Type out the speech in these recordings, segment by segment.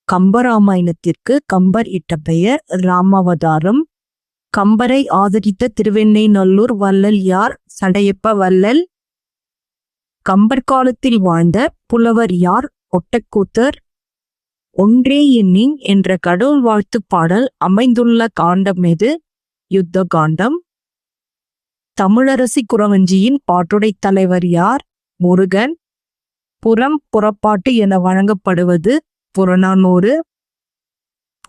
கம்பராமாயணத்திற்கு கம்பர் இட்ட பெயர் ராமாவதாரம். கம்பரை ஆதரித்த திருவெண்ணெய்நல்லூர் வள்ளல் யார்? சடையப்ப வள்ளல். கம்பர் காலத்தில் வாழ்ந்த புலவர் யார்? ஒட்டக்கூத்தர். ஒன்றே எண்ணின் என்ற கடவுள் வாழ்த்து பாடல் அமைந்துள்ள காண்டம் எது? யுத்த காண்டம். தமிழரசி குறவஞ்சியின் பாட்டுடை தலைவர் யார்? முருகன். புறம் புறப்பாட்டு என வழங்கப்படுவது புறநானூறு.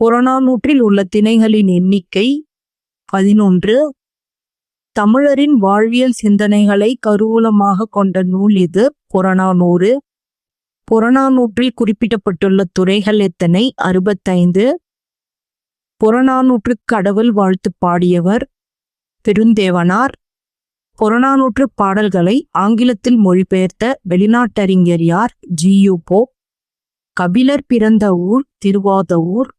புறநானூற்றில் உள்ள திணைகளின் எண்ணிக்கை 11. தமிழரின் வாழ்வியல் சிந்தனைகளை கருவூலமாக கொண்ட நூல் இது புறநானூறு. புறநானூற்றில் குறிப்பிடப்பட்டுள்ள துறைகள் எத்தனை? 65. புறநானூற்று கடவுள் வாழ்த்து பாடியவர் பெருந்தேவனார். புறநானூற்று பாடல்களை ஆங்கிலத்தில் மொழிபெயர்த்த வெளிநாட்டறிஞர் யார்? G.U. போப். கபிலர் பிறந்த ஊர் திருவாதவூர்.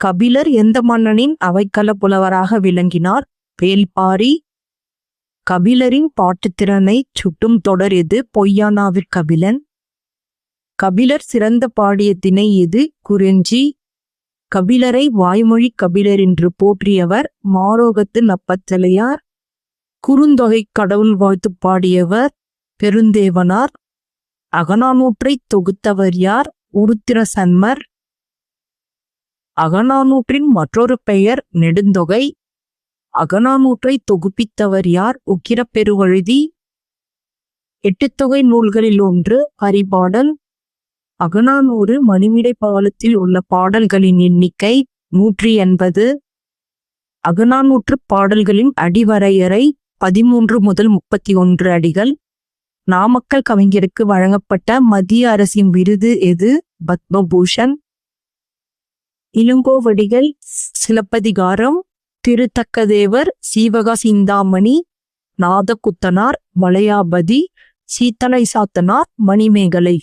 கபிலர் எந்த மன்னனின் அவைக்கள புலவராக விளங்கினார்? வேல்பாரி. கபிலரின் பாட்டுத்திறனை சுட்டும் தொடர் எது? பொய்யானாவிற் கபிலன். கபிலர் சிறந்த பாடிய திணை எது? குறிஞ்சி. கபிலரை வாய்மொழி கபிலர் என்று போற்றியவர் மாரோகத்து நப்பச்சலையார். குறுந்தொகை கடவுள் வாழ்த்து பாடியவர் பெருந்தேவனார். அகநானூற்றை தொகுத்தவர் யார்? உருத்திர சன்மர். அகநானூற்றின் மற்றொரு பெயர் நெடுந்தொகை. அகநானூற்றை தொகுப்பித்தவர் யார்? உக்கிரப்பெருவழுதி. எட்டுத்தொகை நூல்களில் ஒன்று பரிபாடல். அகநானூறு மணிமிடை பாலத்தில் உள்ள பாடல்களின் எண்ணிக்கை 180. அகநானூற்று பாடல்களின் அடிவரையறை 13 முதல் 31 அடிகள். நாமக்கல் கவிஞருக்கு வழங்கப்பட்ட மத்திய அரசின் விருது எது? பத்மபூஷன். இளங்கோவடிகள் சிலப்பதிகாரம். திருத்தக்கதேவர் சீவக சிந்தாமணி. நாதகுத்தனார் வளையாபதி. சீத்தலை சாத்தனார் மணிமேகலை.